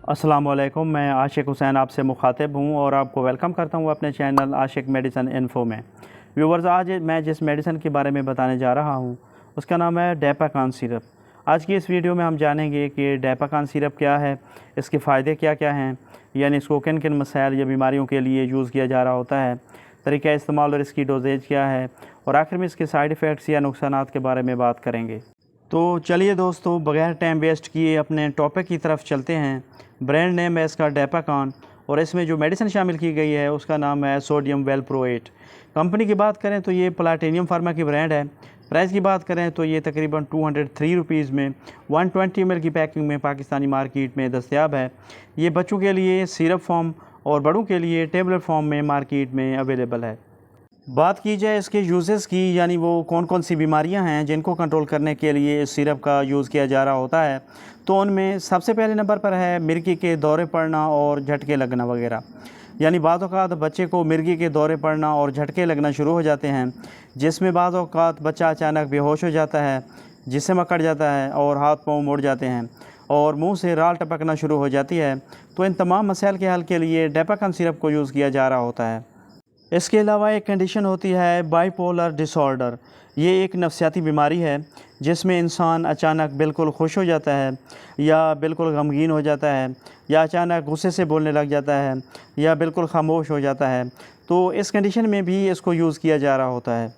अस्सलाम वालेकुम, मैं आशिक हुसैन आपसे मुखातिब हूँ और आपको वेलकम करता हूँ अपने चैनल आशिक मेडिसन इन्फो में। व्यूवर्स, आज मैं जिस मेडिसन के बारे में बताने जा रहा हूँ उसका नाम है डेपाकान सिरप। आज की इस वीडियो में हम जानेंगे कि डेपाकान सिरप क्या है, इसके फ़ायदे क्या क्या हैं, यानी इसको किन किन मसाइल या बीमारियों के लिए यूज़ किया जा रहा होता है, तरीक़ा इस्तेमाल और इसकी डोजेज क्या है, और आखिर में इसके साइड इफ़ेक्ट्स या नुकसानात के बारे में बात करेंगे। तो चलिए दोस्तों, बगैर टाइम वेस्ट किए अपने टॉपिक की तरफ चलते हैं। ब्रांड नेम है इसका डेपाकान और इसमें जो मेडिसिन शामिल की गई है उसका नाम है सोडियम वेलप्रोएट। कंपनी की बात करें तो ये प्लैटिनम फार्मा की ब्रांड है। प्राइस की बात करें तो ये तकरीबन 203 रुपीज़ में 120 ml की पैकिंग में पाकिस्तानी मार्केट में दस्तयाब है। ये बच्चों के लिए सिरप फॉर्म और बड़ों के लिए टेबलेट फॉर्म में मार्केट में अवेलेबल है। बात की जाए इसके यूजेस की, यानी वो कौन कौन सी बीमारियां हैं जिनको कंट्रोल करने के लिए इस सिरप का यूज़ किया जा रहा होता है, तो उनमें सबसे पहले नंबर पर है मिर्गी के दौरे पड़ना और झटके लगना वगैरह। यानी बाज़ औक़ात बच्चे को मिर्गी के दौरे पड़ना और झटके लगना शुरू हो जाते हैं, जिसमें बाज़ औक़ात बच्चा अचानक बेहोश हो जाता है, जिससे अकड़ जाता है और हाथ पाँव मुड़ जाते हैं और मुँह से राल टपकना शुरू हो जाती है। तो इन तमाम मसाइल के हल के लिए डेपाकान सिरप को यूज़ किया जा रहा होता है। इसके अलावा एक कंडीशन होती है बाइपोलर डिसऑर्डर। ये एक नफसियाती बीमारी है जिसमें इंसान अचानक बिल्कुल खुश हो जाता है या बिल्कुल गमगीन हो जाता है या अचानक गुस्से से बोलने लग जाता है या बिल्कुल खामोश हो जाता है। तो इस कंडीशन में भी इसको यूज़ किया जा रहा होता है।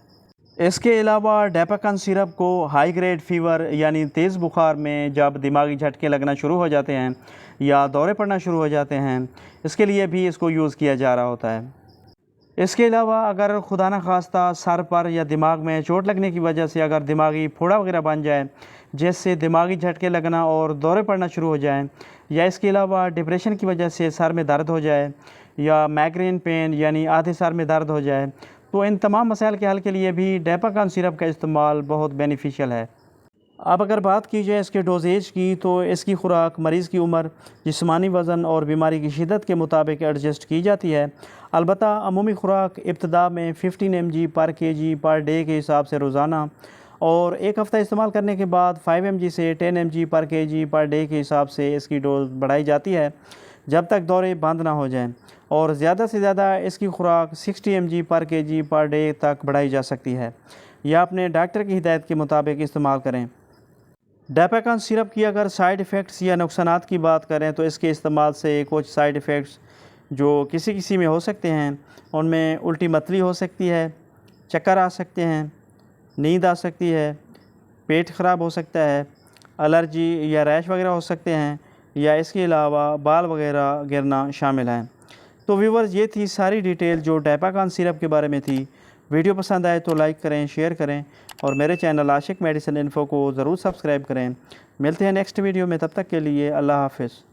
इसके अलावा डेपाकान सिरप को हाई ग्रेड फ़ीवर यानी तेज़ बुखार में जब दिमागी झटके लगना शुरू हो जाते हैं या दौरे पड़ना शुरू हो जाते हैं, इसके लिए भी इसको यूज़ किया जा रहा होता है। इसके अलावा अगर खुदा न खास्ता सर पर या दिमाग में चोट लगने की वजह से अगर दिमागी फोड़ा वगैरह बन जाए, जिससे दिमागी झटके लगना और दौरे पड़ना शुरू हो जाए, या इसके अलावा डिप्रेशन की वजह से सर में दर्द हो जाए या माइग्रेन पेन यानी आधे सर में दर्द हो जाए, तो इन तमाम मसाइल के हल के लिए भी डेपाकान सिरप का इस्तेमाल बहुत बेनिफिशियल है। अब अगर बात की जाए इसके डोजेज की, तो इसकी खुराक मरीज़ की उम्र, जिस्मानी वज़न और बीमारी की शिद्दत के मुताबिक एडजस्ट की जाती है। अलबत्ता अमूमी खुराक इब्तदा में 15 mg पर kg पर डे के हिसाब से रोज़ाना और एक हफ़्ता इस्तेमाल करने के बाद 5 mg से 10 mg पर kg पर डे के हिसाब से इसकी डोज बढ़ाई जाती है जब तक दौरे बंद ना हो जाएं, और ज़्यादा से ज़्यादा इसकी खुराक 60 mg पर kg पर डे तक बढ़ाई जा सकती है। यह अपने डॉक्टर की हिदायत के मुताबिक इस्तेमाल करें। डेपाकान सिरप की अगर साइड इफ़ेक्ट्स या नुकसानात की बात करें तो इसके इस्तेमाल से कुछ साइड इफ़ेक्ट्स जो किसी किसी में हो सकते हैं, उनमें उल्टी मतली हो सकती है, चक्कर आ सकते हैं, नींद आ सकती है, पेट ख़राब हो सकता है, एलर्जी या रैश वगैरह हो सकते हैं, या इसके अलावा बाल वगैरह गिरना शामिल हैं। तो व्यूवर्स, ये थी सारी डिटेल जो डेपाकान सिरप के बारे में थी। वीडियो पसंद आए तो लाइक करें, शेयर करें और मेरे चैनल आशिक मेडिसिन इन्फो को ज़रूर सब्सक्राइब करें। मिलते हैं नेक्स्ट वीडियो में, तब तक के लिए अल्लाह हाफ़िज़।